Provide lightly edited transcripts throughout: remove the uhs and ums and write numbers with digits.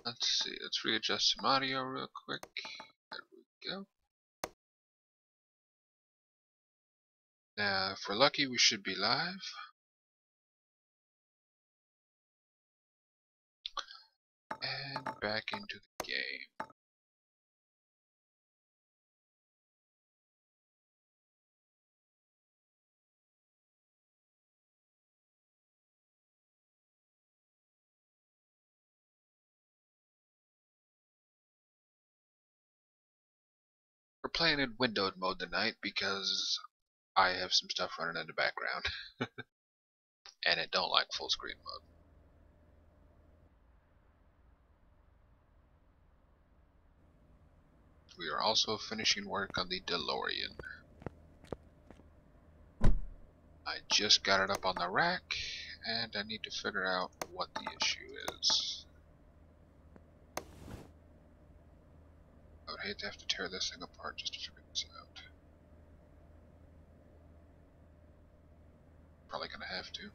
Let's see, let's readjust some audio real quick. There we go. Now, if we're lucky, we should be live. And back into the game. We're playing in windowed mode tonight because I have some stuff running in the background. And it don't like full screen mode. We are also finishing work on the DeLorean. I just got it up on the rack, and I need to figure out what the issue is. I would hate to have to tear this thing apart just to figure this out. Probably gonna have to.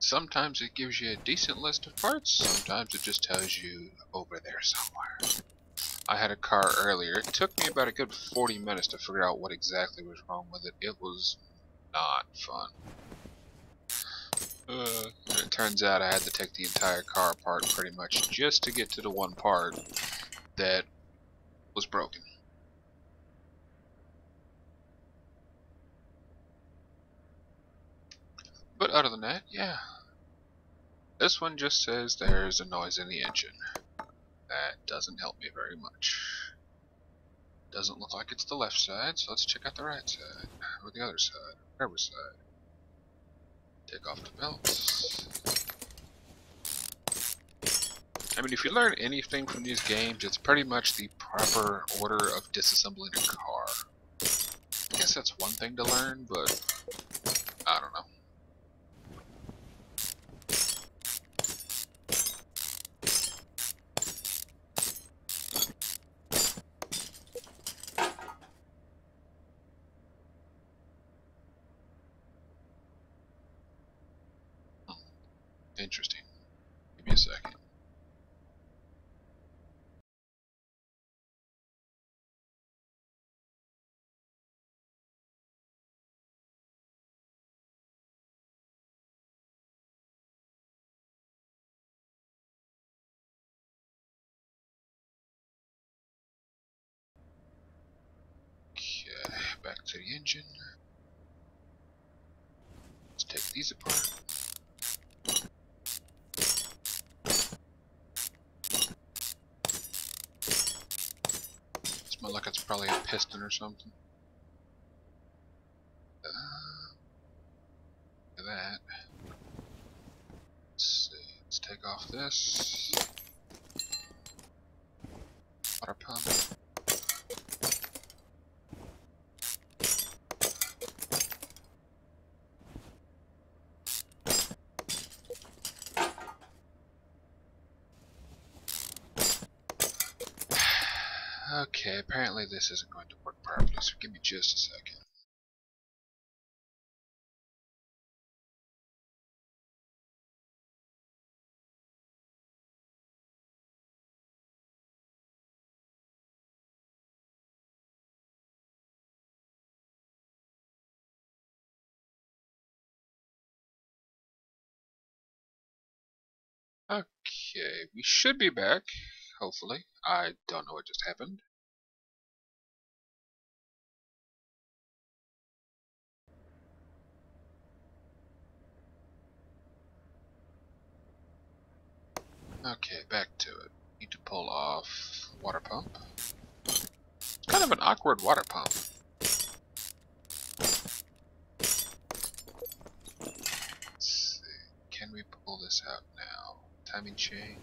Sometimes it gives you a decent list of parts, sometimes it just tells you over there somewhere. I had a car earlier, it took me about a good 40 minutes to figure out what exactly was wrong with it. It was not fun. And it turns out I had to take the entire car apart pretty much just to get to the one part that was broken. But other than that, yeah. This one just says there's a noise in the engine. That doesn't help me very much. Doesn't look like it's the left side, so let's check out the right side. Or the other side. Whatever side. Take off the belts. I mean, if you learn anything from these games, it's pretty much the proper order of disassembling a car. I guess that's one thing to learn, but I don't know. Interesting. Give me a second. Okay, back to the engine. Let's take these apart. Smell like it's probably a piston or something. Look at that. Let's see. Let's take off this water pump. Okay, apparently this isn't going to work properly, so give me just a second. Okay, we should be back, hopefully. I don't know what just happened. Okay, back to it. Need to pull off water pump. It's kind of an awkward water pump. Let's see. can we pull this out now? Timing chain.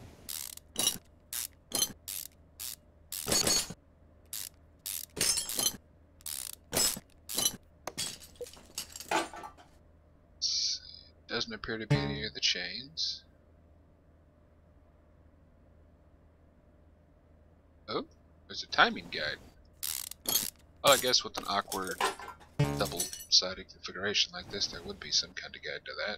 Doesn't appear to be any of the chains. Oh, there's a timing guide. Well, I guess with an awkward double-sided configuration like this, there would be some kind of guide to that.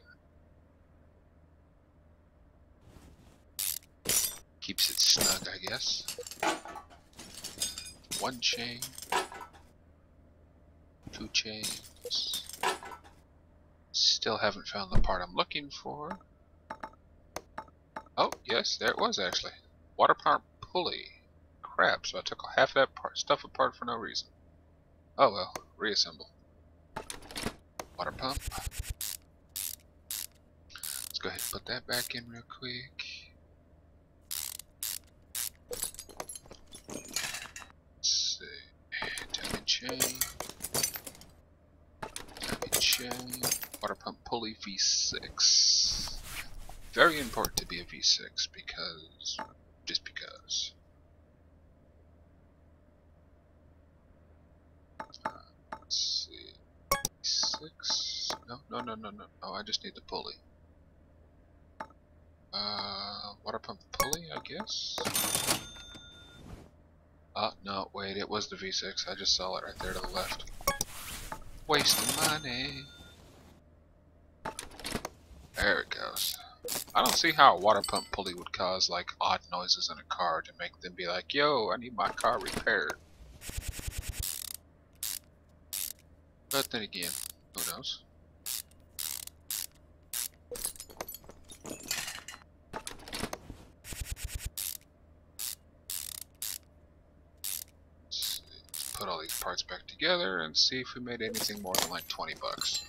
Keeps it snug, I guess. One chain. Two chains. Still haven't found the part I'm looking for. Oh, yes, there it was actually. Water pump pulley. Crap, so I took half of that stuff apart for no reason. Oh well, reassemble. Water pump. Let's go ahead and put that back in real quick. Let's see. Timing chain. Timing chain. Water pump pulley V6. Very important to be a V6 because, just because. Let's see. V6. No. Oh, I just need the pulley. Water pump pulley, I guess. No, wait, it was the V6. I just saw it right there to the left. Wasting money. There it goes. I don't see how a water pump pulley would cause like odd noises in a car to make them be like, yo, I need my car repaired. But then again, who knows? Let's put all these parts back together and see if we made anything more than like 20 bucks.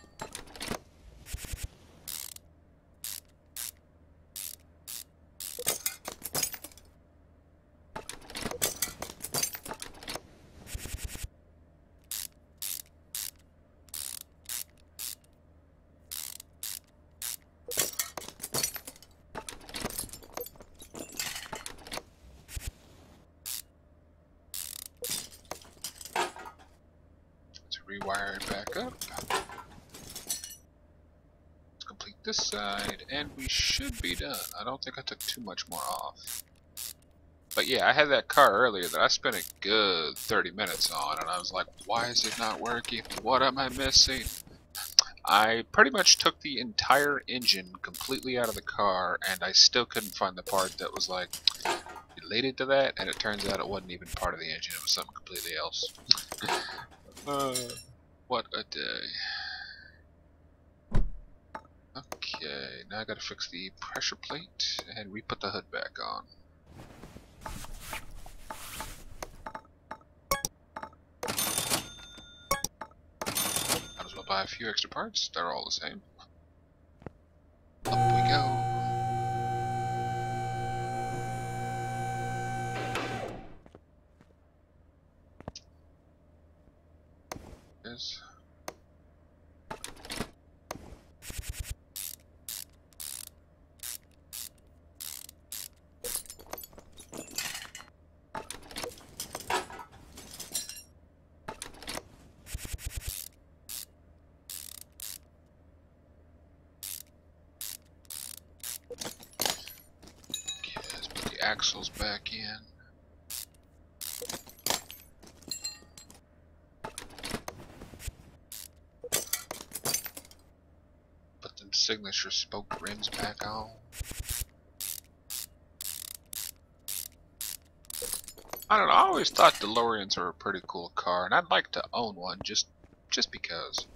Rewire it back up. Let's complete this side, and we should be done. I don't think I took too much more off. But yeah, I had that car earlier that I spent a good 30 minutes on, and I was like, why is it not working? What am I missing? I pretty much took the entire engine completely out of the car, and I still couldn't find the part that was like related to that, and it turns out it wasn't even part of the engine, it was something completely else. What a day. Okay, now I gotta fix the pressure plate and re-put the hood back on. Might as well buy a few extra parts, they're all the same. Up we go. Yes. Okay, let's put the axles back in. Signature spoked rims back on. I don't know, I always thought DeLoreans were a pretty cool car, and I'd like to own one just because.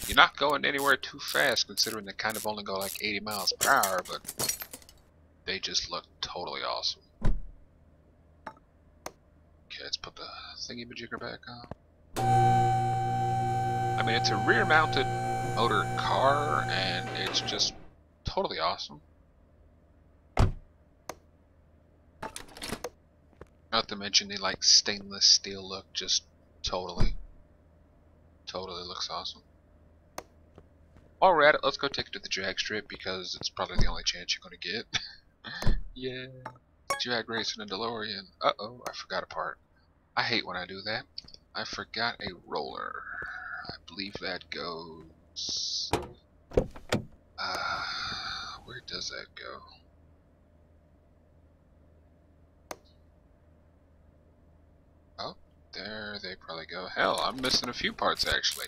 You're not going anywhere too fast considering they kind of only go like 80 miles per hour, but they just look totally awesome. Okay, let's put the thingy-majigger back on. I mean, it's a rear-mounted motor car, and it's just totally awesome. Not to mention the like stainless steel look, just totally looks awesome. While we're at it, let's go take it to the drag strip because it's probably the only chance you're gonna get. Yeah. Drag racing a DeLorean. Uh-oh, I forgot a part. I hate when I do that. I forgot a roller. I believe that goes... where does that go? Oh, there they probably go. Hell, I'm missing a few parts actually.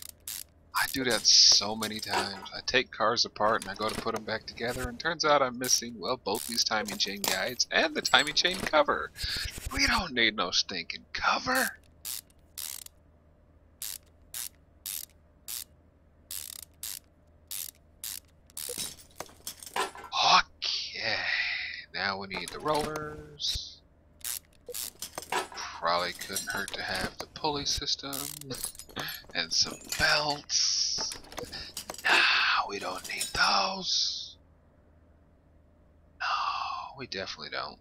I do that so many times. I take cars apart and I go to put them back together and turns out I'm missing, well, both these timing chain guides and the timing chain cover. We don't need no stinking cover. Okay, now we need the rollers. Probably couldn't hurt to have the pulley system and some belts. Nah, we don't need those. No, we definitely don't.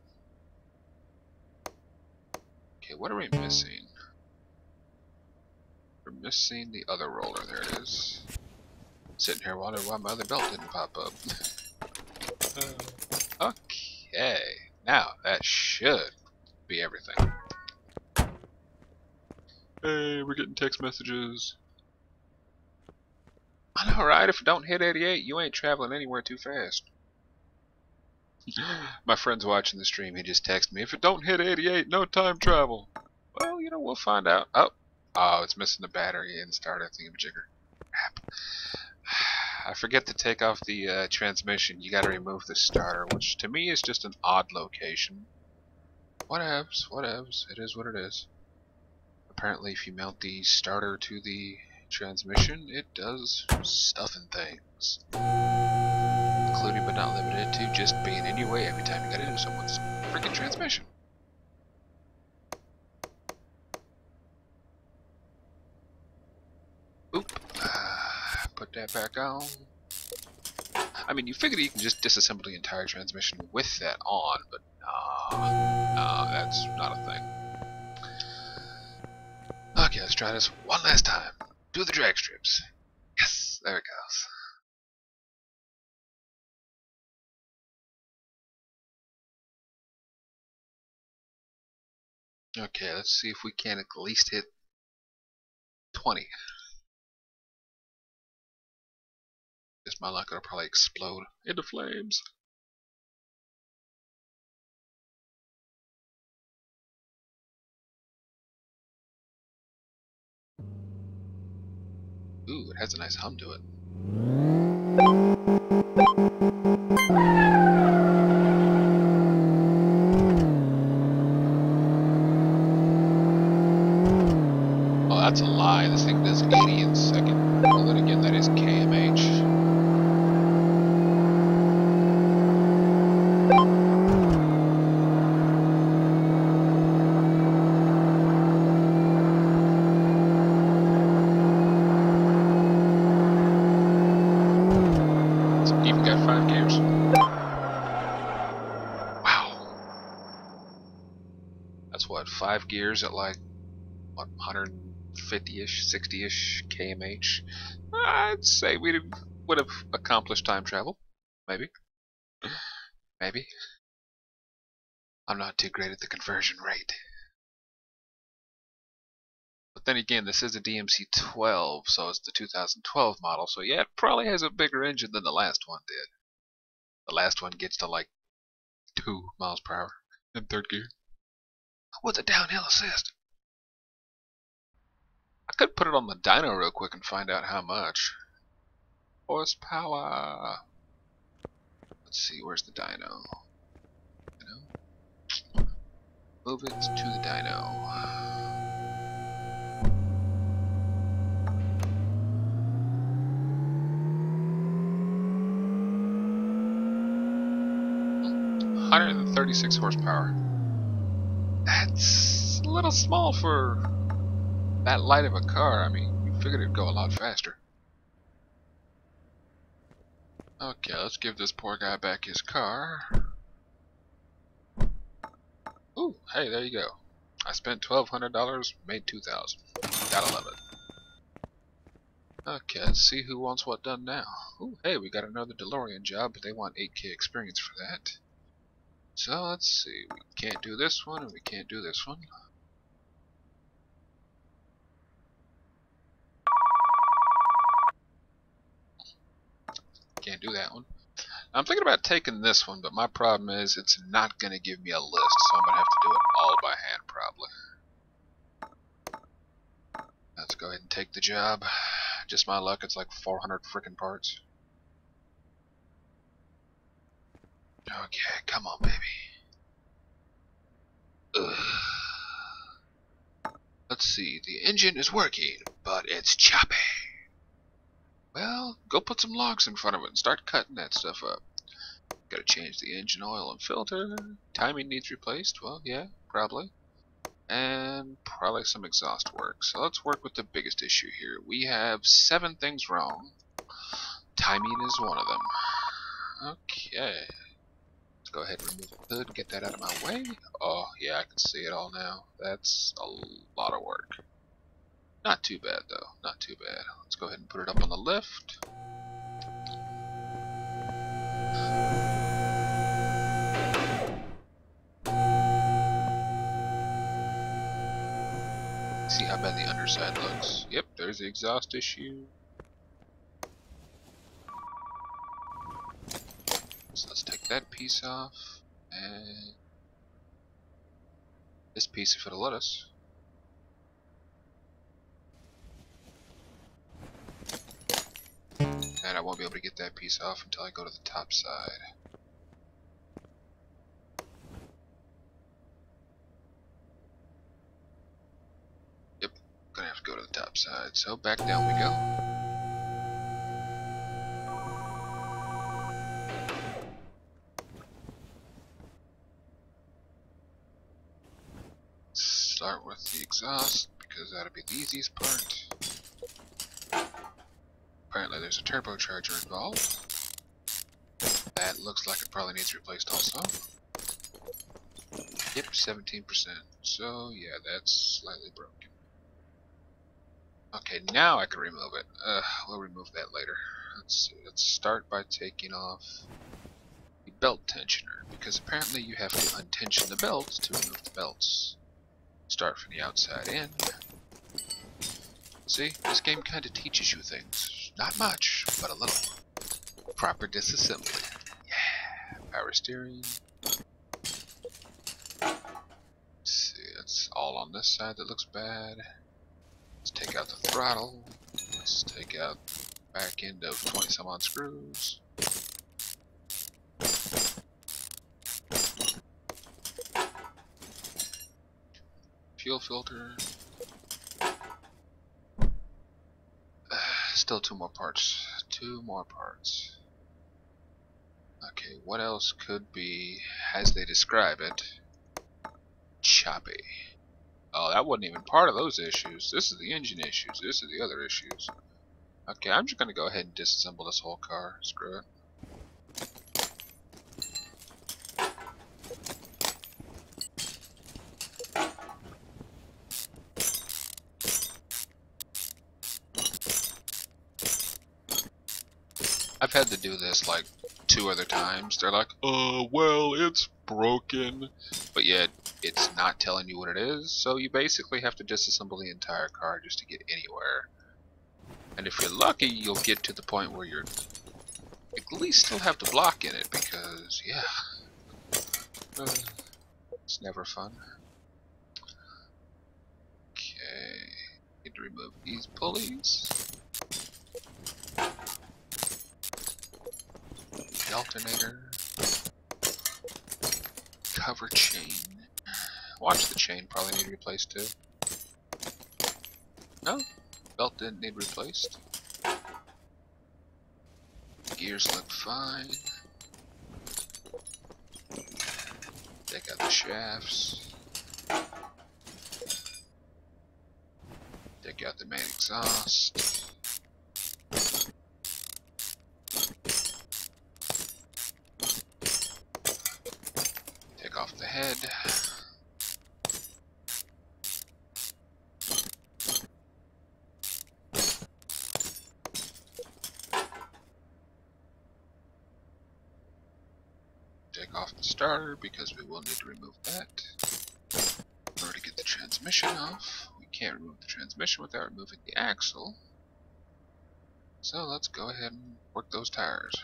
Okay, what are we missing? We're missing the other roller. There it is. Sitting here wondering why my other belt didn't pop up. Okay, now that should be everything. Hey, we're getting text messages. I know, right? If it don't hit 88, you ain't traveling anywhere too fast. My friend's watching the stream. He just texted me, if it don't hit 88, no time travel. Well, you know, we'll find out. Oh, it's missing the battery and starter thingamajigger. Crap. I forget to take off the transmission. You gotta remove the starter, which to me is just an odd location. Whatevs, whatevs. It is what it is. Apparently, if you mount the starter to the transmission, it does stuff and things. Including but not limited to just being in your way every time you get into someone's freaking transmission. Oop. Put that back on. I mean, you figure you can just disassemble the entire transmission with that on, but nah, that's not a thing. Okay, let's try this one last time. Do the drag strips. Yes, there it goes. Okay, let's see if we can at least hit 20. Guess my luck will probably explode into flames. Ooh, it has a nice hum to it. Oh, that's a lie. This thing does 80 in a second. Well, then again, that is KMH. It's even got 5 gears. Wow. That's what, 5 gears at like, what, 150-ish, 60-ish kmh? I'd say we would have accomplished time travel. Maybe. Maybe. I'm not too great at the conversion rate. But then again, this is a DMC-12, so it's the 2012 model, so yeah, it probably has a bigger engine than the last one did. The last one gets to like 2 miles per hour in 3rd gear. With a downhill assist. I could put it on the dyno real quick and find out how much. Horsepower. Let's see, where's the dyno? Move it to the dyno. $136 horsepower. That's a little small for that light of a car. I mean, you figured it'd go a lot faster. Okay, let's give this poor guy back his car. Ooh, hey, there you go. I spent $1,200, made $2,000. Gotta love it. Okay, let's see who wants what done now. Ooh, hey, we got another DeLorean job, but they want 8K experience for that. So let's see, we can't do this one, and we can't do this one. Can't do that one. I'm thinking about taking this one, but my problem is it's not going to give me a list, so I'm going to have to do it all by hand probably. Let's go ahead and take the job. Just my luck, it's like 400 frickin' parts. Okay, come on, baby. Ugh. Let's see, the engine is working, but it's choppy. Well, go put some logs in front of it and start cutting that stuff up. Gotta change the engine oil and filter. Timing needs replaced. Well, yeah, probably. And probably some exhaust work. So let's work with the biggest issue here. We have 7 things wrong. Timing is one of them. Okay. Let's go ahead and remove the hood and get that out of my way. Oh, yeah, I can see it all now. That's a lot of work. Not too bad, though. Not too bad. Let's go ahead and put it up on the lift. See how bad the underside looks. Yep, there's the exhaust issue. So let's take that piece off. And this piece, if it'll let us. And I won't be able to get that piece off until I go to the top side. Yep, gonna have to go to the top side. So back down we go. Start with the exhaust because that'll be the easiest part. Apparently there's a turbocharger involved. That looks like it probably needs replaced also. Yep, 17%. So yeah, that's slightly broken. Okay, now I can remove it. We'll remove that later. Let's see. Let's start by taking off the belt tensioner, because apparently you have to untension the belt to remove the belts. Start from the outside in. See, this game kind of teaches you things. Not much, but a little. Proper disassembly. Yeah, power steering. Let's see, it's all on this side that looks bad. Let's take out the throttle. Let's take out back end of 20 some odd screws. Fuel filter. Still 2 more parts. 2 more parts. Okay, what else could be, as they describe it, choppy? Oh, that wasn't even part of those issues. This is the engine issues. This is the other issues. Okay, I'm just gonna go ahead and disassemble this whole car. Screw it. I've had to do this like 2 other times. They're like, well, it's broken. But yet, it's not telling you what it is. So you basically have to disassemble the entire car just to get anywhere. And if you're lucky, you'll get to the point where you're at least still have the block in it, because, yeah. It's never fun. Okay. Need to remove these pulleys. The alternator. Cover chain. Watch the chain probably need replaced too. No, belt didn't need replaced. Gears look fine. Take out the shafts. Take out the main exhaust. Take off the head. take off the starter because we will need to remove that. In order to get the transmission off, we can't remove the transmission without removing the axle. So let's go ahead and work those tires.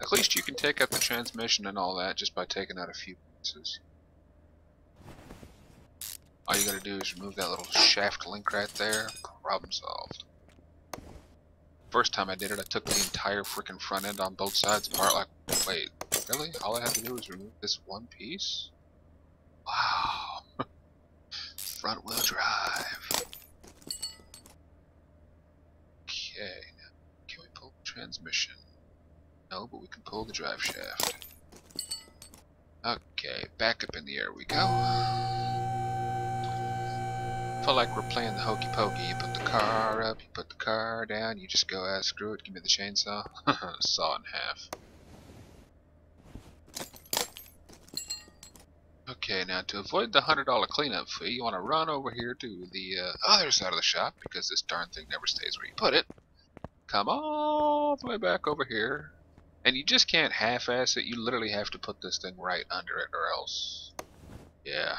At least you can take out the transmission and all that just by taking out a few pieces. All you gotta do is remove that little shaft link right there. Problem solved. First time I did it, I took the entire freaking front end on both sides apart. Like, wait, really? All I had to do was remove this one piece? Wow. Front wheel drive. Okay, now can we pull the transmission? No, but we can pull the drive shaft. Okay, back up in the air we go. Feel like we're playing the hokey pokey. You put the car up, you put the car down, you just go, screw it, give me the chainsaw. Saw in half. Okay, now to avoid the $100 cleanup fee, you want to run over here to the other side of the shop, because this darn thing never stays where you put it. Come all the way back over here, and you just can't half-ass it. You literally have to put this thing right under it, or else, yeah.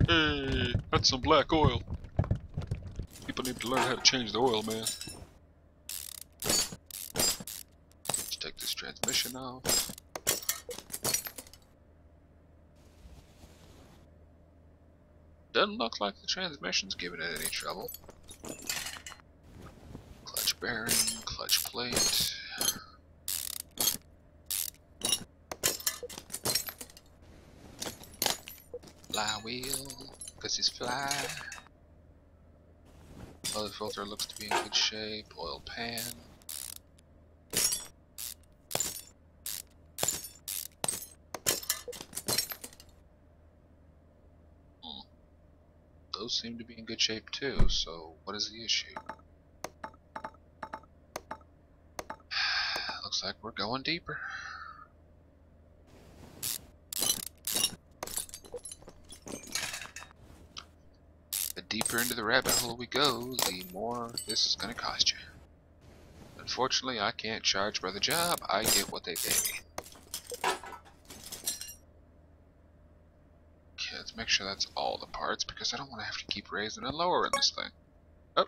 Hey, that's some black oil. People need to learn how to change the oil, man. Let's take this transmission off. Doesn't look like the transmission's giving it any trouble. Clutch bearing, clutch plate. Flywheel, because he's fly. Oil filter looks to be in good shape. Oil pan. Those seem to be in good shape too, so what is the issue? Looks like we're going deeper. The deeper into the rabbit hole we go, the more this is going to cost you. Unfortunately, I can't charge by the job. I get what they pay me. Okay, let's make sure that's all the parts, because I don't want to have to keep raising and lowering this thing. Oh,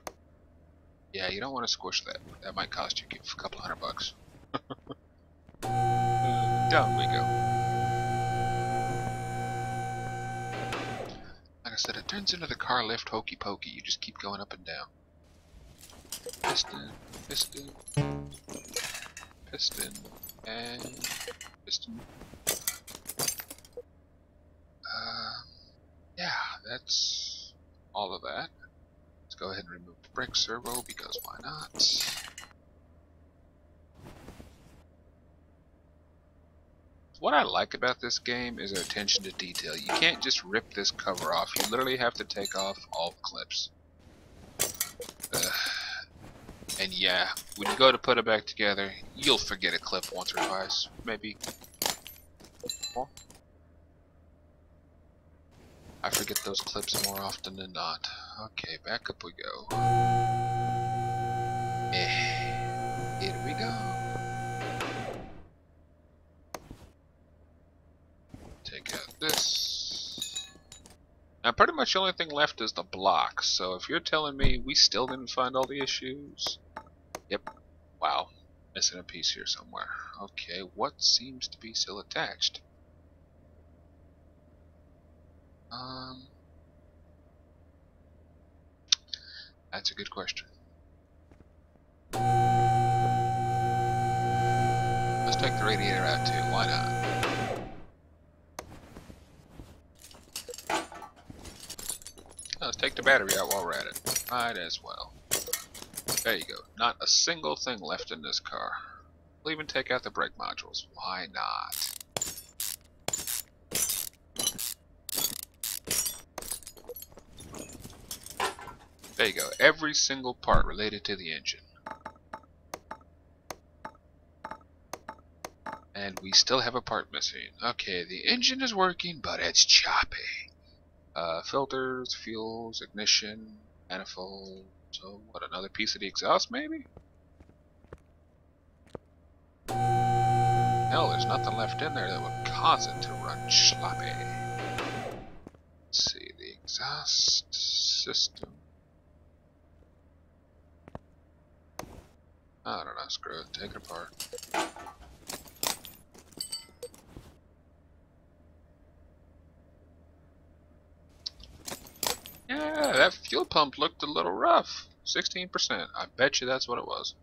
yeah, you don't want to squish that. That might cost you a couple $100. Down we go. Like I said, it turns into the car lift hokey pokey. You just keep going up and down. Piston, piston, piston, and piston. Yeah, that's all of that. Let's go ahead and remove the brake servo, because why not? What I like about this game is their attention to detail. You can't just rip this cover off. You literally have to take off all the clips. And yeah, when you go to put it back together, you'll forget a clip once or twice. Maybe more. I forget those clips more often than not. Okay, back up we go. Here we go. Take out this. Now pretty much the only thing left is the block, so if you're telling me we still didn't find all the issues... Yep. Wow. Missing a piece here somewhere. Okay, what seems to be still attached? That's a good question. Let's take the radiator out too, why not? Let's take the battery out while we're at it. Might as well. There you go. Not a single thing left in this car. We'll even take out the brake modules. Why not? There you go. Every single part related to the engine. And we still have a part missing. Okay, the engine is working, but it's choppy. Filters, fuels, ignition, manifold, So, what, another piece of the exhaust, maybe? Hell, there's nothing left in there that would cause it to run sloppy. Let's see, the exhaust system. I don't know, screw it, take it apart. Yeah, that fuel pump looked a little rough. 16%. I bet you that's what it was.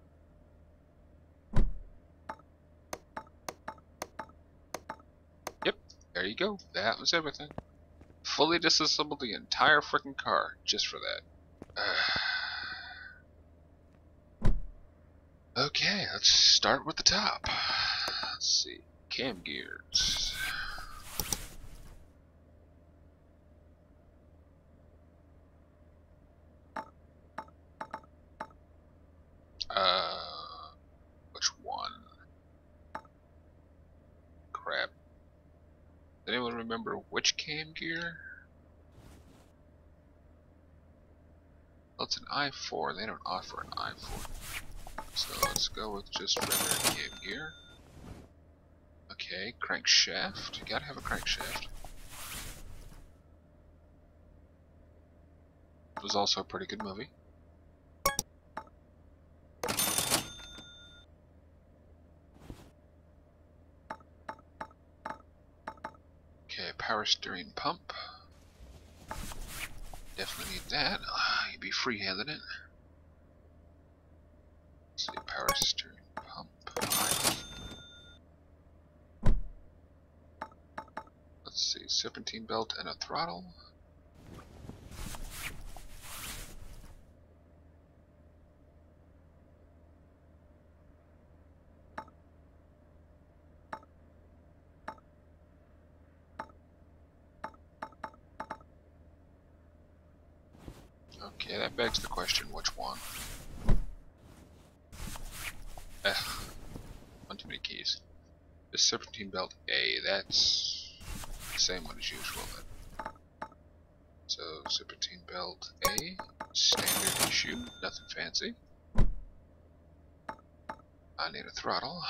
Yep, there you go. That was everything. Fully disassembled the entire frickin' car just for that. Okay, let's start with the top. Let's see. Cam gears. Which one? Crap. Does anyone remember which cam gear? Well, it's an i4. They don't offer an i4. So let's go with just regular cam gear. Okay, crankshaft. You gotta have a crankshaft. It was also a pretty good movie. Okay, power steering pump. Definitely need that. You'd be free-handing it. Let's see, power steering pump. Let's see, serpentine belt and a throttle. Okay, that begs the question, which one? One too many keys. The serpentine belt A, that's the same one as usual then. So, serpentine belt A, standard issue, nothing fancy. I need a throttle.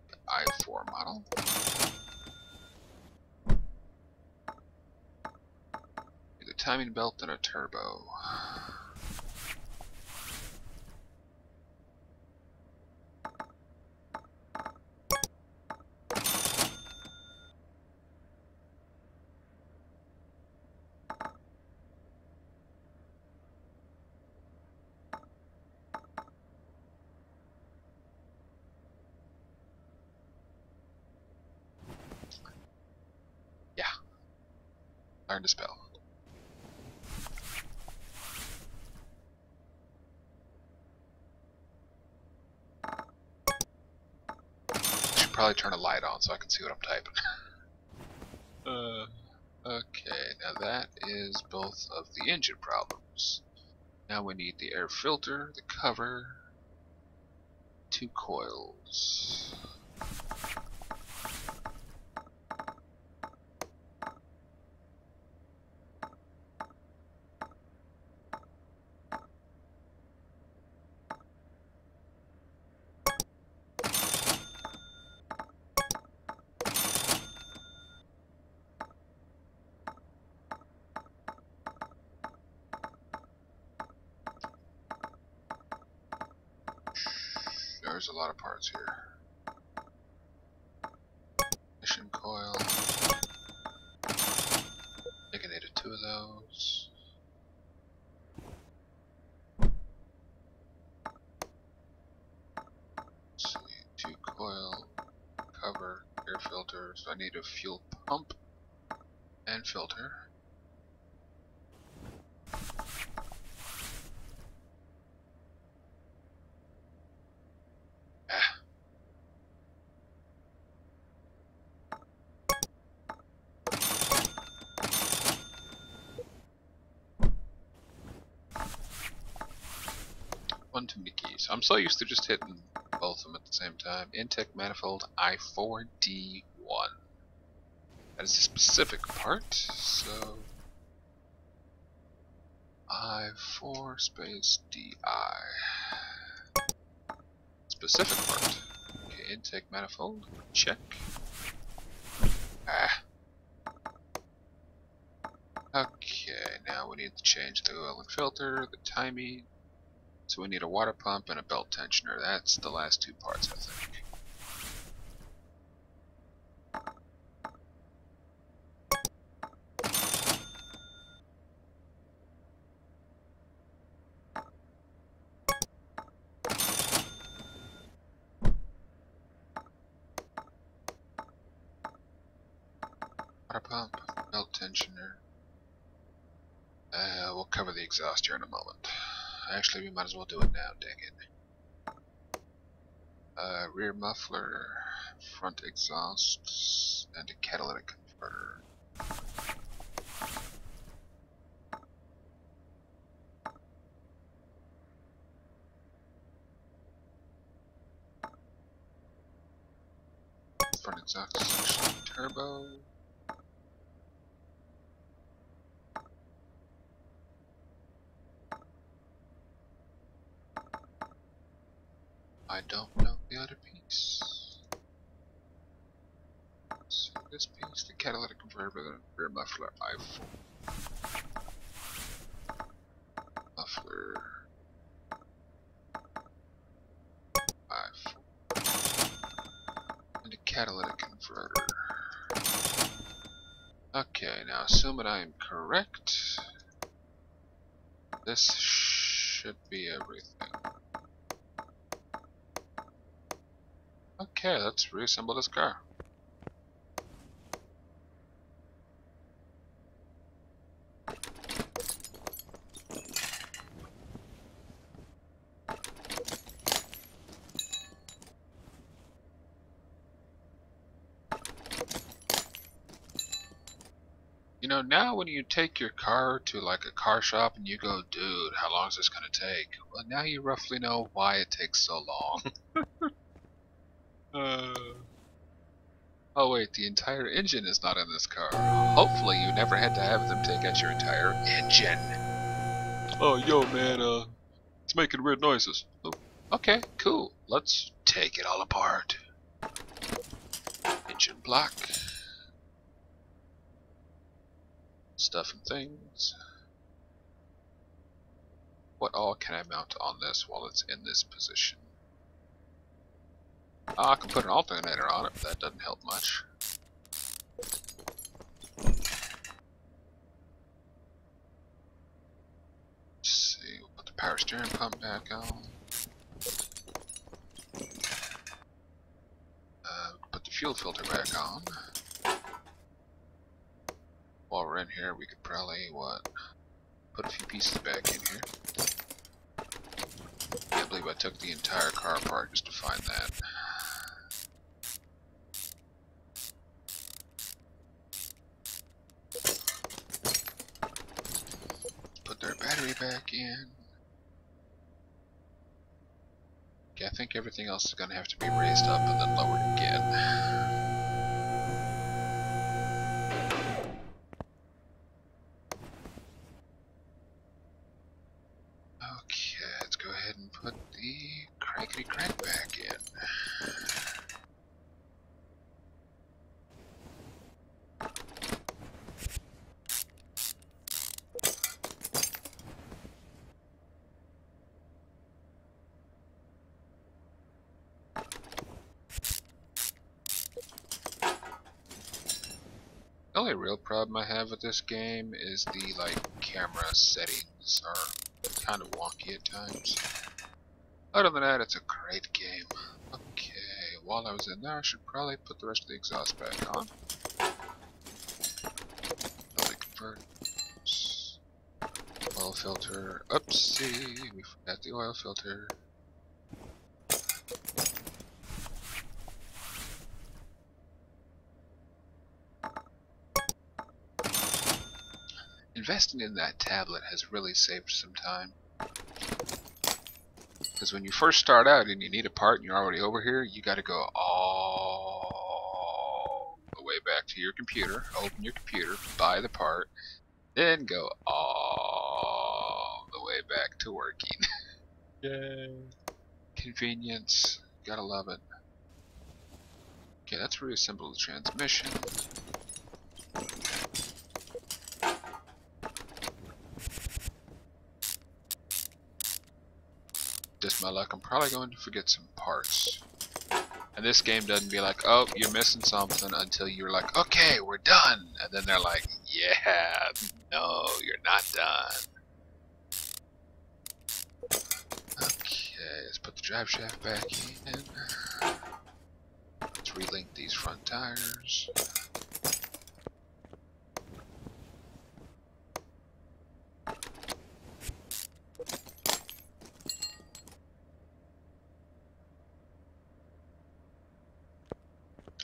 The i4 model. Need a timing belt and a turbo. Yeah. Learn to spell. Should probably turn a light on so I can see what I'm typing. Okay, now that is both of the engine problems. Now we need the air filter, the cover, 2 coils. There's a lot of parts here. Ignition coil. I think I needed 2 of those. Let's see, 2 coil, cover, air filter. So I need a fuel pump and filter. One too many keys. I'm so used to just hitting both of them at the same time. Intake manifold I4D1. That is a specific part, so I4 space DI. Specific part. Okay, intake manifold, check. Okay, now we need to change the oil and filter, the timing. So we need a water pump and a belt tensioner. That's the last two parts, I think. Water pump, belt tensioner. We'll cover the exhaust here in a moment. Actually, we might as well do it now, dang it. Rear muffler, front exhaust, and a catalytic converter. Front exhaust section, turbo. I don't know the other piece. So this piece, the catalytic converter, the rear muffler, I4. Muffler, I4. And a catalytic converter. Okay, now assuming I am correct, this should be everything. Okay, let's reassemble this car. You know, now when you take your car to like a car shop and you go, dude, how long is this gonna take? Well, now you roughly know why it takes so long. Oh wait, the entire engine is not in this car. Hopefully you never had to have them take out your entire engine. Oh, yo man, it's making weird noises. Oh, okay, cool. Let's take it all apart. Engine block. Stuff and things. What all can I mount on this while it's in this position? I can put an alternator on it, but that doesn't help much. Let's see, we'll put the power steering pump back on. Put the fuel filter back on. While we're in here, we could probably, put a few pieces back in here. Can't believe I took the entire car apart just to find that. Put their battery back in. Okay, I think everything else is going to have to be raised up and then lowered again. Okay, let's go ahead and put the crankety crank back in. The only real problem I have with this game is the camera settings are kind of wonky at times. Other than that, it's a great game. Okay, while I was in there, I should probably put the rest of the exhaust back on. Converters. Oil filter. Oopsie, we forgot the oil filter. Investing in that tablet has really saved some time. Because when you first start out and you need a part and you're already over here, you gotta go all the way back to your computer, open your computer, buy the part, then go all the way back to working. Yay. Convenience. Gotta love it. Okay, that's reassemble the transmission. Just my luck, I'm probably going to forget some parts. And this game doesn't be like, oh, you're missing something until you're like, okay, we're done. And then they're like, yeah, no, you're not done. Okay, let's put the drive shaft back in. Let's relink these front tires.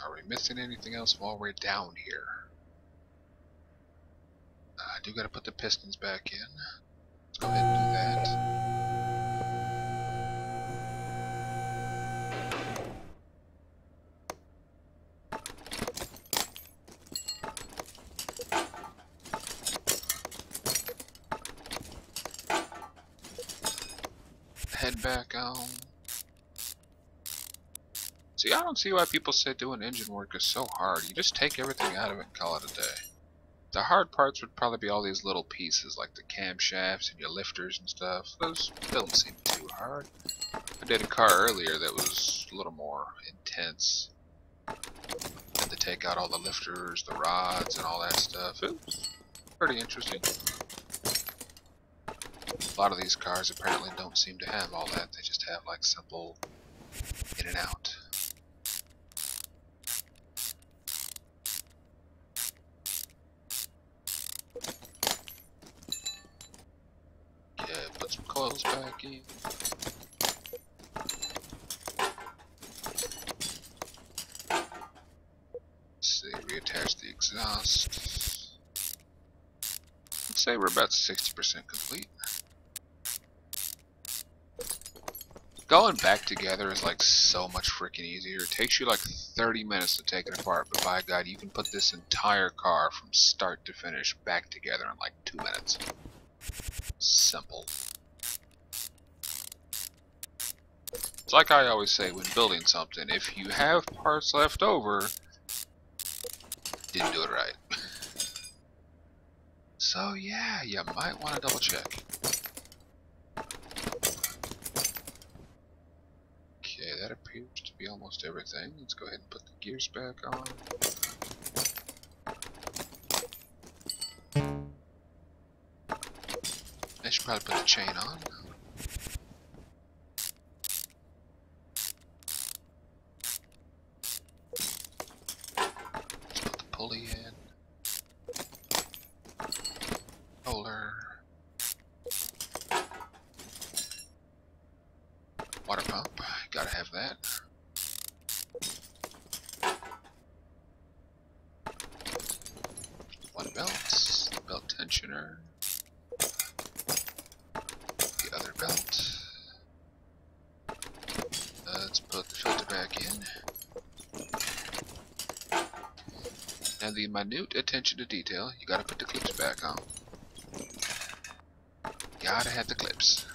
Are we missing anything else while we're down here? I do gotta put the pistons back in. Let's go ahead and do that. Head back on. See, I don't see why people say doing engine work is so hard. You just take everything out of it and call it a day. The hard parts would probably be all these little pieces, like the camshafts and your lifters and stuff. Those don't seem too hard. I did a car earlier that was a little more intense. Had to take out all the lifters, the rods, and all that stuff. It was pretty interesting. A lot of these cars apparently don't seem to have all that. They just have like simple in and out. Okay, put some coils back in. Let's see, reattach the exhaust. Let's say we're about 60% complete. Going back together is like so much freaking easier. It takes you like 30 minutes to take it apart, but by God, you can put this entire car from start to finish back together in like 2 minutes. Simple. It's like I always say when building something, if you have parts left over, didn't do it right. So yeah, you might want to double check. Okay, that appears to be almost everything. Let's go ahead and put the gears back on. I should probably put the chain on. Let's put the pulley in. Roller. Water pump. Gotta have that. One belt. Belt tensioner. The other belt. Let's put the filter back in. And the minute attention to detail, you gotta put the clips back on. Gotta have the clips.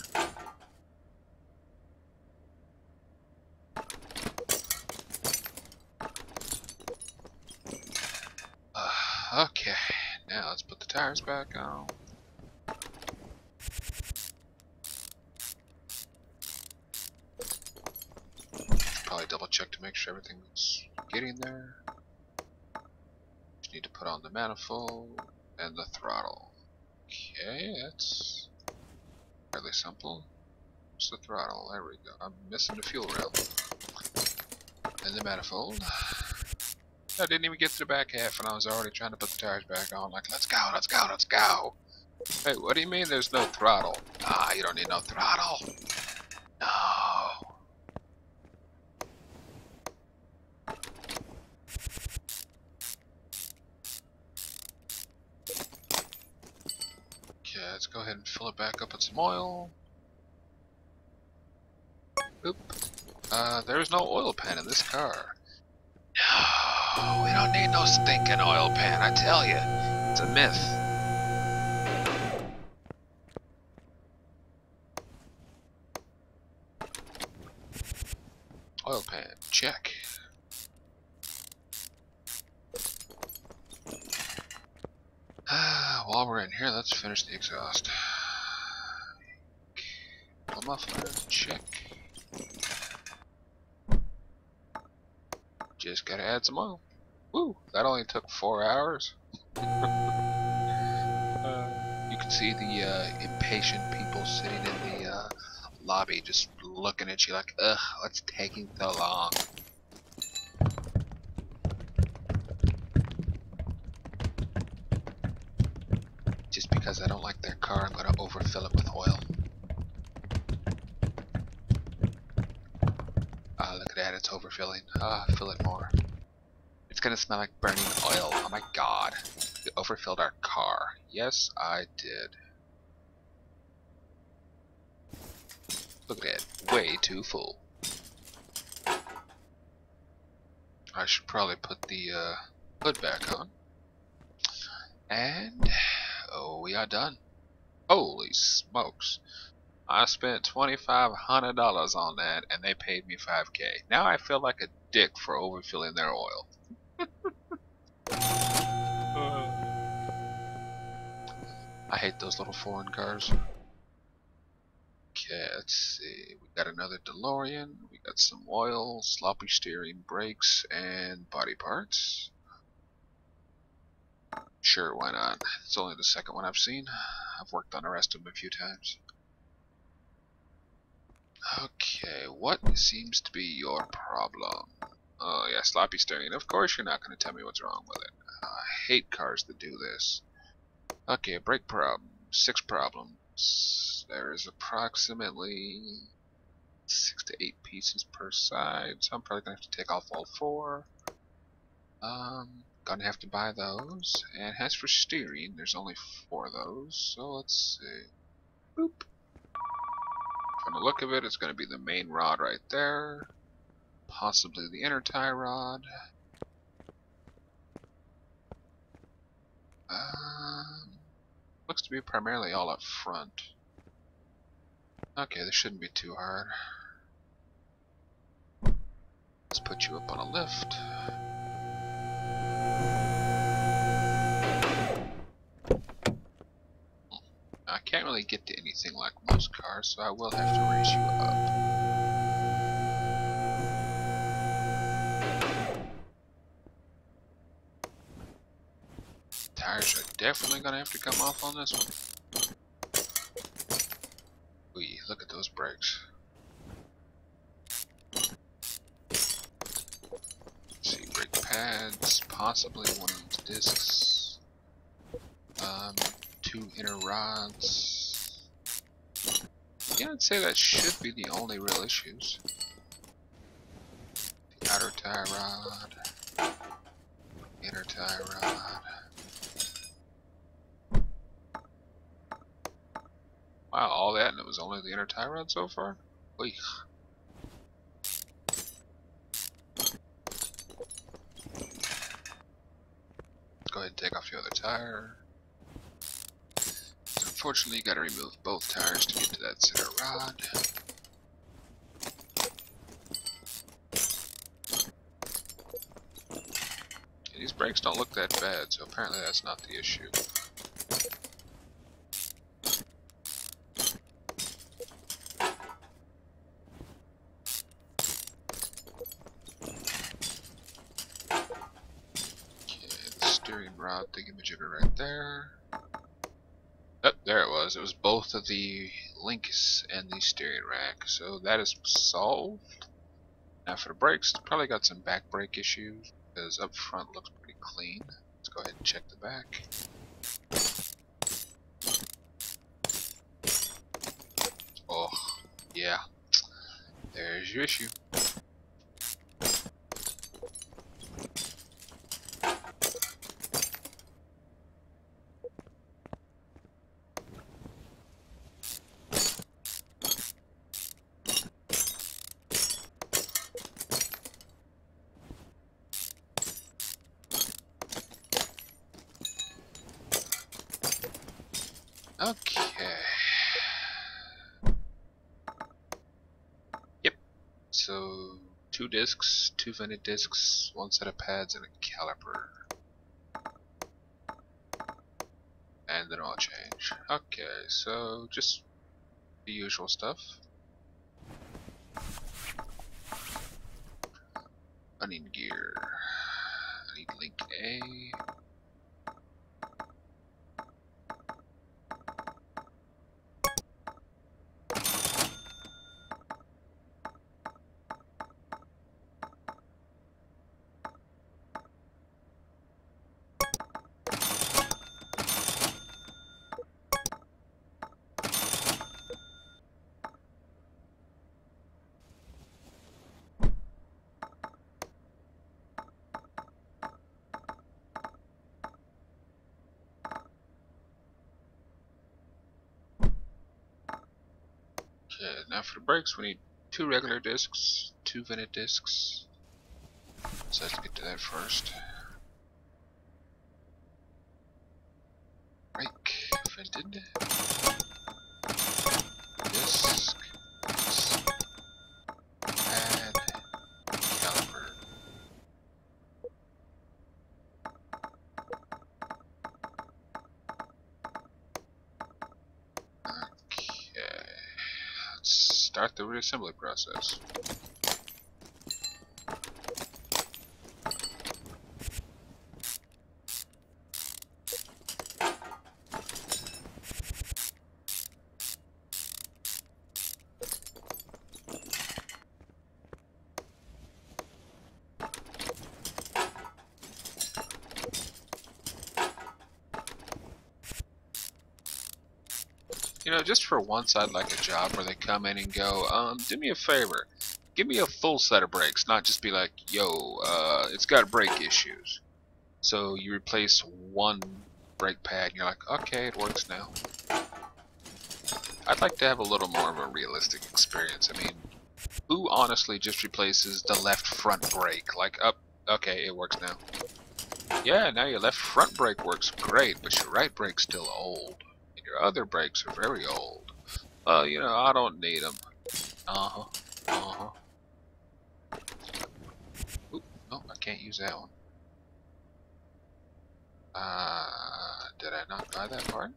Okay, now let's put the tires back on. Probably double check to make sure everything's getting there. Just need to put on the manifold and the throttle. Okay, that's fairly simple. What's the throttle? There we go. I'm missing the fuel rail. And the manifold. I didn't even get to the back half and I was already trying to put the tires back on. Like, let's go, let's go, let's go. Hey, what do you mean there's no throttle? Ah, you don't need no throttle. No. Okay, let's go ahead and fill it back up with some oil. Oop. There's no oil pan in this car. No. Oh, we don't need no stinking oil pan, I tell you. It's a myth. Oil pan, check. While we're in here, let's finish the exhaust. The muffler, check. Just gotta add some oil. Woo, that only took 4 hours. You can see the impatient people sitting in the lobby just looking at you like, ugh, what's taking so long? Just because I don't like their car, I'm gonna overfill it with oil. Ah, look at that, it's overfilling. Ah, fill it more. It's gonna smell like burning oil. Oh my god. We overfilled our car. Yes, I did. Look at that, way too full. I should probably put the hood back on. And oh, we are done. Holy smokes. I spent $2,500 on that and they paid me $5K. Now I feel like a dick for overfilling their oil. I hate those little foreign cars. Okay, let's see. We got another DeLorean. We got some oil, sloppy steering, brakes, and body parts. Sure, why not? It's only the second one I've seen. I've worked on the rest of them a few times. Okay, what seems to be your problem? Oh yeah, sloppy steering. Of course you're not going to tell me what's wrong with it. I hate cars that do this. Okay, brake problem. 6 problems. There is approximately 6 to 8 pieces per side, so I'm probably going to have to take off all 4. Gonna have to buy those. And as for steering, there's only 4 of those, so let's see. Boop. From the look of it, it's going to be the main rod right there. Possibly the inner tie rod. Looks to be primarily all up front. Okay, this shouldn't be too hard. Let's put you up on a lift. I can't really get to anything like most cars, so I will have to raise you up. Tires are definitely going to have to come off on this one. Ooh, look at those brakes. Let's see, brake pads, possibly one of these discs. 2 inner rods. Yeah, I'd say that should be the only real issues. The outer tie rod, inner tie rod. Wow, all that and it was only the inner tie rod so far? Oy. Go ahead and take off your other tire. So unfortunately, you gotta remove both tires to get to that center rod. And these brakes don't look that bad, so apparently that's not the issue. Rod thingamajigger right there. Oh, there it was. It was both of the links and the steering rack. So that is solved. Now for the brakes, it's probably got some back brake issues because up front looks pretty clean. Let's go ahead and check the back. Oh, yeah. There's your issue. Okay. Yep. So 2 discs, 2 vented discs, 1 set of pads, and a caliper. And then oil change. Okay, so just the usual stuff. I need gear. I need link A. Okay, now for the brakes we need 2 regular discs, 2 vented discs. So let's get to that first. Brake, vented, disc, pad, caliper. Okay, let's start the reassembly process. You know, just for once I'd like a job where they come in and go, do me a favor, give me a full set of brakes, not just be like, yo, it's got brake issues. So you replace one brake pad and you're like, okay, it works now. I'd like to have a little more of a realistic experience. I mean, who honestly just replaces the left front brake? Like, okay, it works now. Yeah, now your left front brake works great, but your right brake's still old. And your other brakes are very old. You know, I don't need them. Uh-huh. Uh-huh. Oop, no, I can't use that one. Did I not buy that part?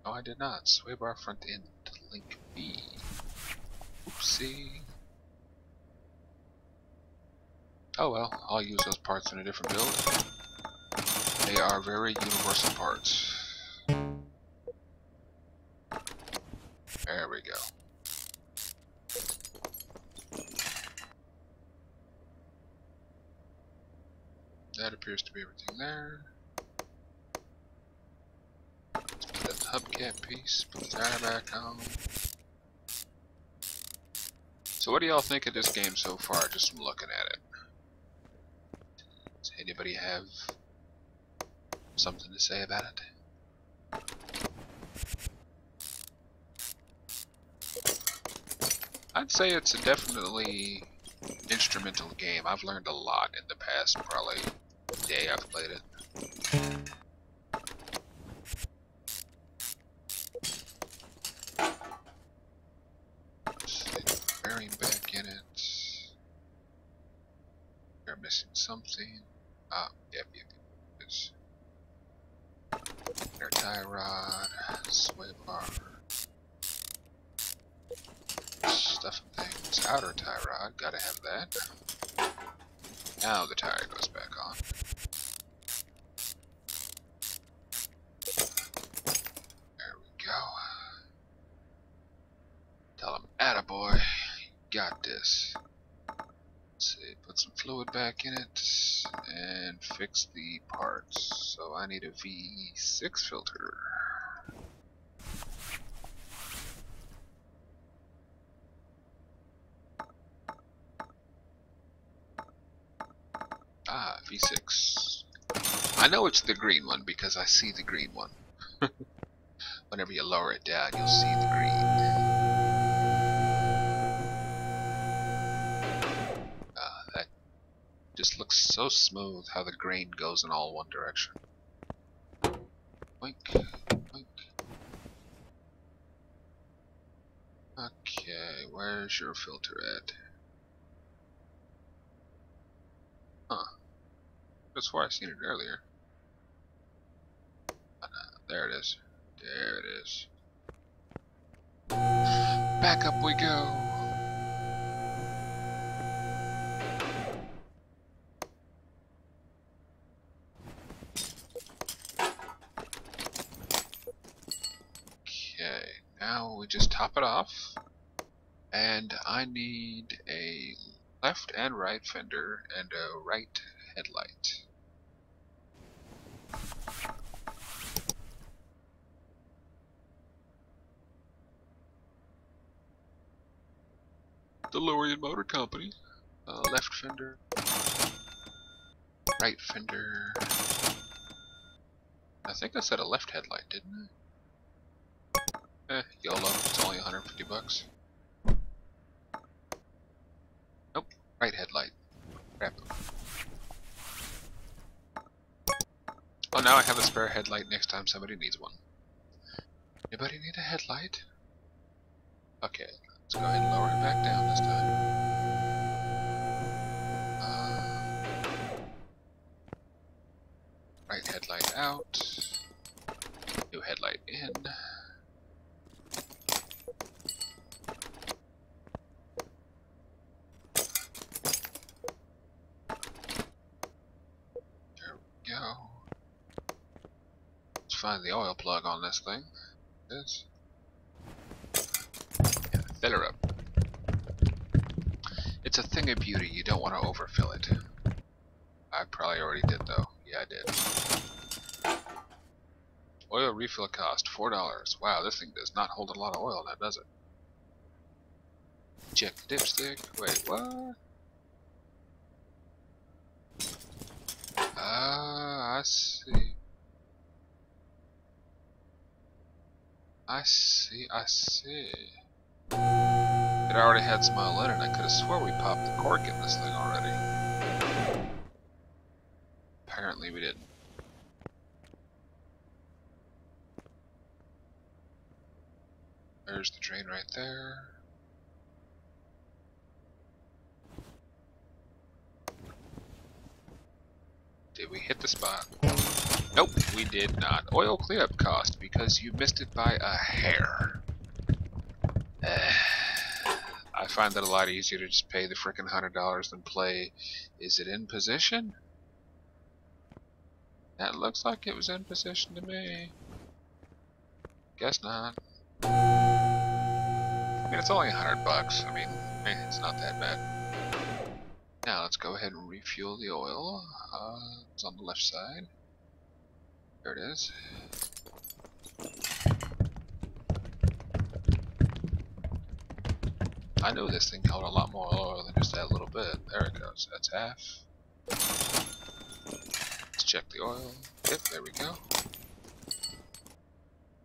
No, I did not. Sway bar front end, link B. Oopsie. Oh well, I'll use those parts in a different build. They are very universal parts. There we go. That appears to be everything there. Let's put that hubcap piece, put the tire back on. So what do y'all think of this game so far, just from looking at it? Does anybody have something to say about it? I'd say it's a definitely instrumental game. I've learned a lot in the past, probably day I've played it. Bearing back in it. They're missing something. Yep. Air tie rod, sway bar, stuff and things. Outer tie rod, gotta have that. Now the tire goes back on. There we go. Tell him, attaboy, got this. Let's see, put some fluid back in it and fix the parts. So I need a V6 filter. Ah, V6. I know it's the green one because I see the green one. Whenever you lower it down, you'll see the green. That just looks so smooth how the grain goes in all one direction. Boink, boink. Okay, where's your filter at? Huh. That's why I seen it earlier. There it is. There it is. Back up we go. Okay, now we just top it off. And I need a left and right fender and a right headlight. The Lorien Motor Company. Left fender. Right fender. I think I said a left headlight, didn't I? YOLO. It's only 150 bucks. Nope. Right headlight. Crap. Oh, now I have a spare headlight next time somebody needs one. Anybody need a headlight? Okay, let's go ahead and lower it back down this time. Right headlight out. New headlight in. There we go. Let's find the oil plug on this thing. This. And fill her up. It's a thing of beauty, you don't want to overfill it. I probably already did though. Yeah, I did. Oil refill cost $4. Wow, this thing does not hold a lot of oil now, does it? Check the dipstick. Wait, what? Ah, I see. I see. It already had some oil in it. I could have swore we popped the cork in this thing already. Apparently we didn't. There's the drain right there. Did we hit the spot? Nope, we did not. Oil cleanup cost because you missed it by a hair. I find that a lot easier to just pay the frickin' $100 than play. Is it in position? That looks like it was in position to me. Guess not. I mean, it's only $100. I mean, it's not that bad. Now let's go ahead and refuel the oil. It's on the left side. There it is. I knew this thing held a lot more oil than just that little bit. There it goes. That's half. Let's check the oil. Yep, there we go.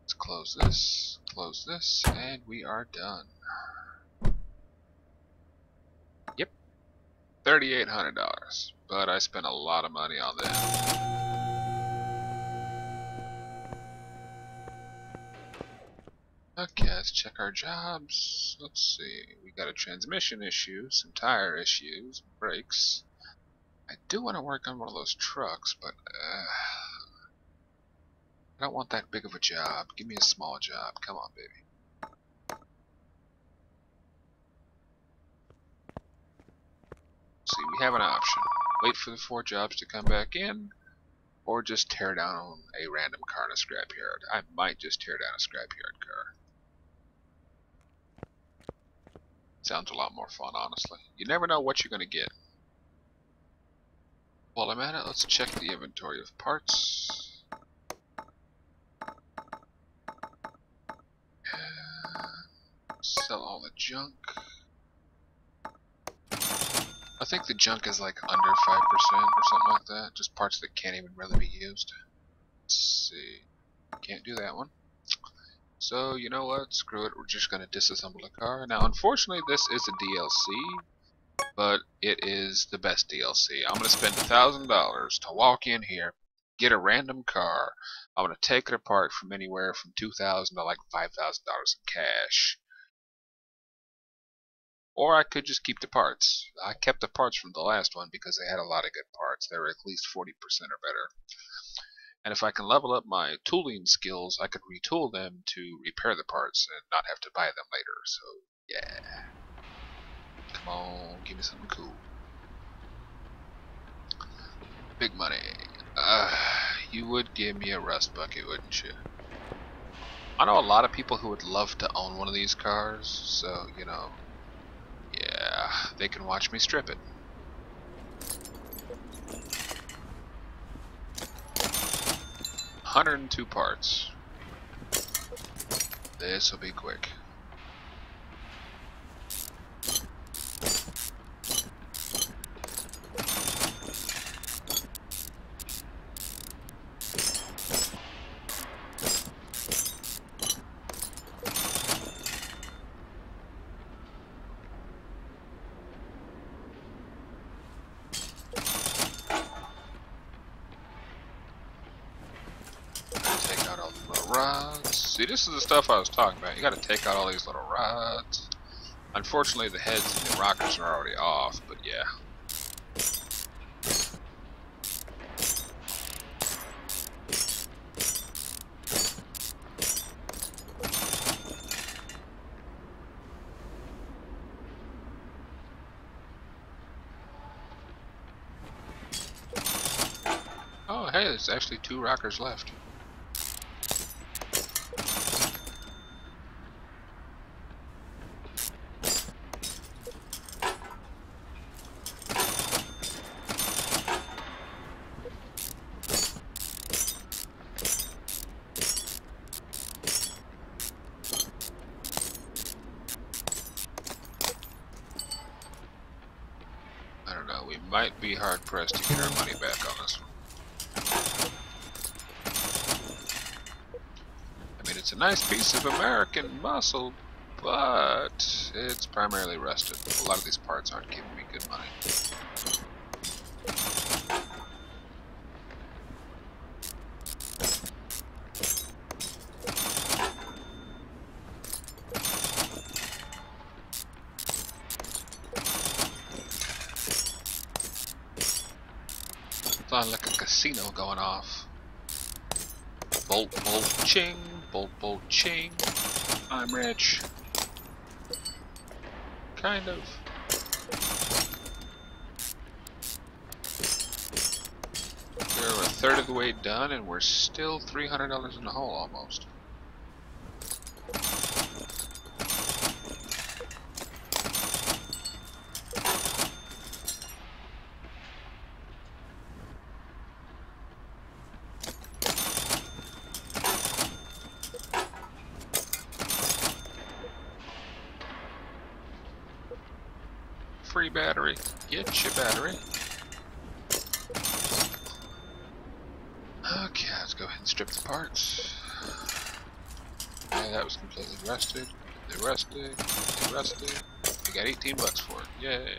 Let's close this, and we are done. Yep. $3,800. But I spent a lot of money on that. Okay, let's check our jobs. Let's see. We got a transmission issue, some tire issues, brakes. I do want to work on one of those trucks, but I don't want that big of a job. Give me a small job. Come on, baby. See, we have an option. Wait for the 4 jobs to come back in, or just tear down a random car in a scrapyard. I might just tear down a scrapyard car. Sounds a lot more fun, honestly. You never know what you're going to get. While I'm at it, let's check the inventory of parts. Sell all the junk. I think the junk is like under 5% or something like that. Just parts that can't even really be used. Let's see. Can't do that one. So, you know what? Screw it. We're just going to disassemble the car. Now, unfortunately, this is a DLC, but it is the best DLC. I'm going to spend $1,000 to walk in here, get a random car. I'm going to take it apart from anywhere from $2,000 to like $5,000 in cash. Or I could just keep the parts. I kept the parts from the last one because they had a lot of good parts. They were at least 40% or better. And if I can level up my tooling skills, I could retool them to repair the parts and not have to buy them later. So, yeah. Come on, give me something cool. Big money. You would give me a rust bucket, wouldn't you? I know a lot of people who would love to own one of these cars, so, you know, yeah, they can watch me strip it. $102 parts. This will be quick. Rods. See, this is the stuff I was talking about. You gotta take out all these little rods. Unfortunately, the heads and the rockers are already off, but yeah. Oh, hey, there's actually 2 rockers left. I don't know, we might be hard pressed to get our money back on this one. I mean, it's a nice piece of American muscle, but it's primarily rusted. A lot of these parts aren't giving me good money. Sounds like a casino going off. Bolt, bolt, ching. Bolt, bolt, ching. I'm rich. Kind of. We're a third of the way done and we're still $300 in the hole almost. Free battery. Get your battery. Okay, let's go ahead and strip the parts. Yeah, that was completely rusted. They rusted. They rusted. We got $18 for it. Yay.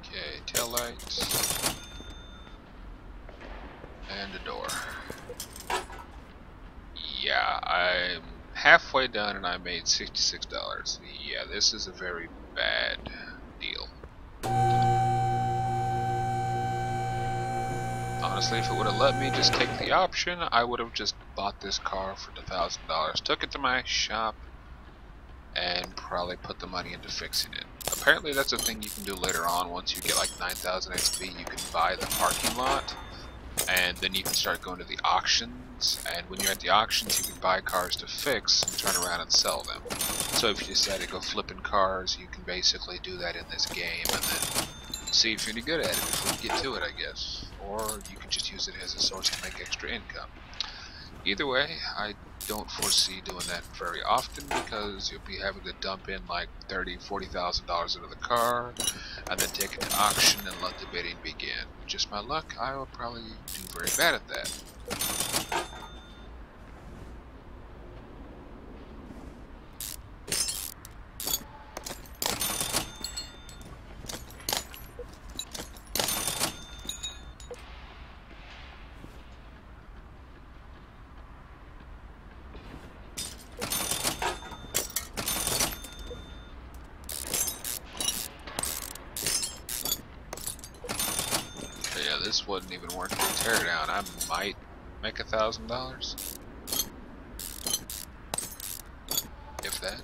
Okay, tail lights. And a door. Yeah, I'm halfway done and I made $66. Yeah, this is a very bad deal. Honestly, if it would have let me just take the option, I would have just bought this car for $1,000, took it to my shop, and probably put the money into fixing it. Apparently that's a thing you can do later on. Once you get like 9,000 XP, you can buy the parking lot, and then you can start going to the auctions, and when you're at the auctions you can buy cars to fix and turn around and sell them. So if you decide to go flipping cars, you can basically do that in this game and then see if you're any good at it before you get to it, I guess. Or you can just use it as a source to make extra income. Either way, I don't foresee doing that very often because you'll be having to dump in like $30,000–$40,000 into the car and then take it to auction and let the bidding begin. Just my luck, I will probably do very bad at that. this wouldn't even work to tear down. I might make $1,000. If that.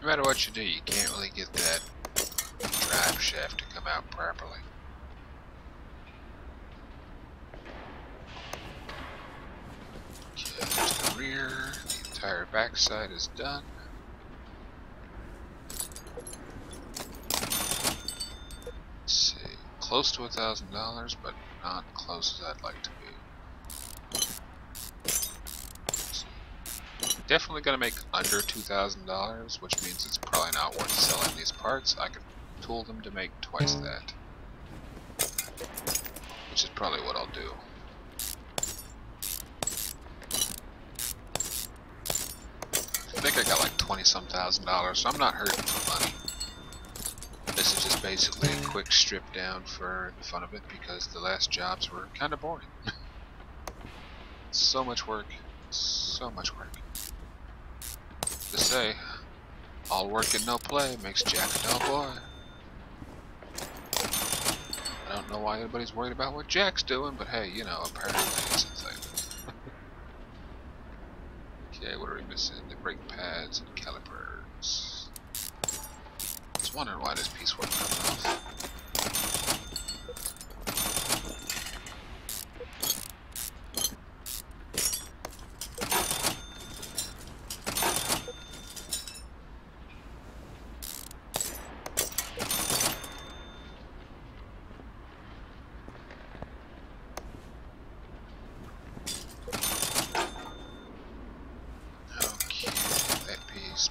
No matter what you do, you can't really get that drive shaft to come out properly. Okay, there's the rear. The entire backside is done. Let's see, close to $1,000, but not close as I'd like to be. Definitely gonna make under $2,000, which means it's probably not worth selling these parts. I could tool them to make twice that, which is probably what I'll do. I think I got like 20-some thousand dollars, so I'm not hurting for money. This is just basically a quick strip down for the fun of it, because the last jobs were kind of boring. So much work, so much work. To say, all work and no play makes Jack a dull boy. I don't know why anybody's worried about what Jack's doing, but hey, you know, apparently it's a thing. Okay, what are we missing? The brake pads and calipers. I was wondering why this piece wasn't coming off.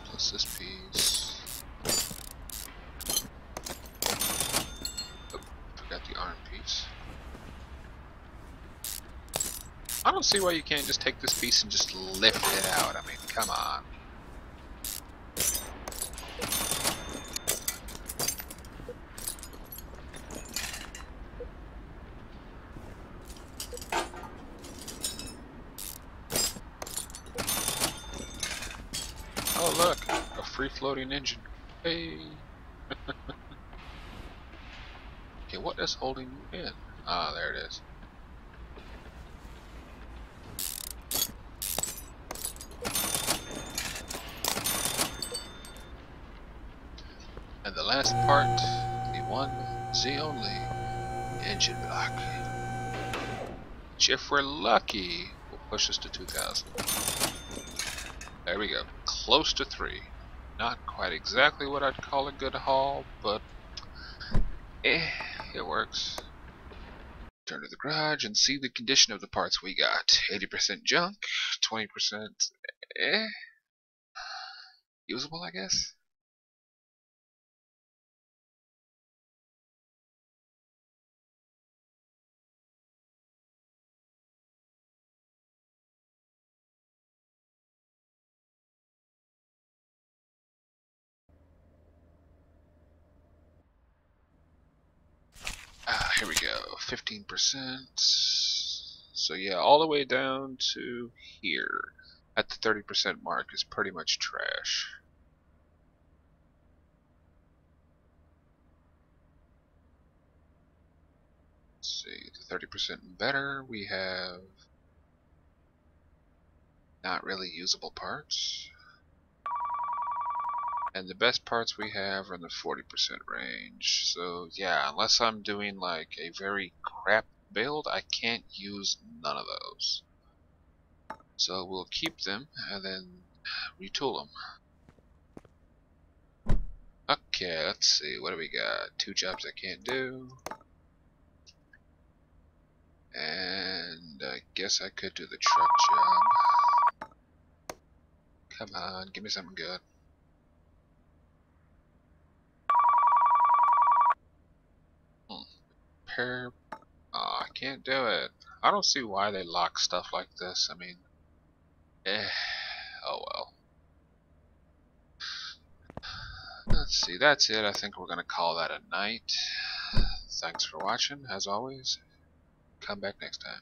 Plus this piece. Oh, forgot the arm piece. I don't see why you can't just take this piece and just lift it out. I mean, come on. Oh look, a free floating engine. Hey. Okay, what is holding you in? Ah, there it is. And the last part, the one, the only, engine block. Which, if we're lucky, will push us to 2,000. There we go. Close to 3. Not quite exactly what I'd call a good haul, but it works. Turn to the garage and see the condition of the parts we got. 80% junk, 20% usable, I guess. Here we go, 15%. So yeah, all the way down to here at the 30% mark is pretty much trash. Let's see, the 30% better, we have not really usable parts. And the best parts we have are in the 40% range. So yeah, unless I'm doing like a very crap build, I can't use none of those. So we'll keep them and then retool them. Okay, let's see, what do we got? 2 jobs I can't do. And I guess I could do the truck job. Come on, give me something good. curb. I can't do it. I don't see why they lock stuff like this. I mean, oh well. Let's see, that's it. I think we're going to call that a night. Thanks for watching, as always. Come back next time.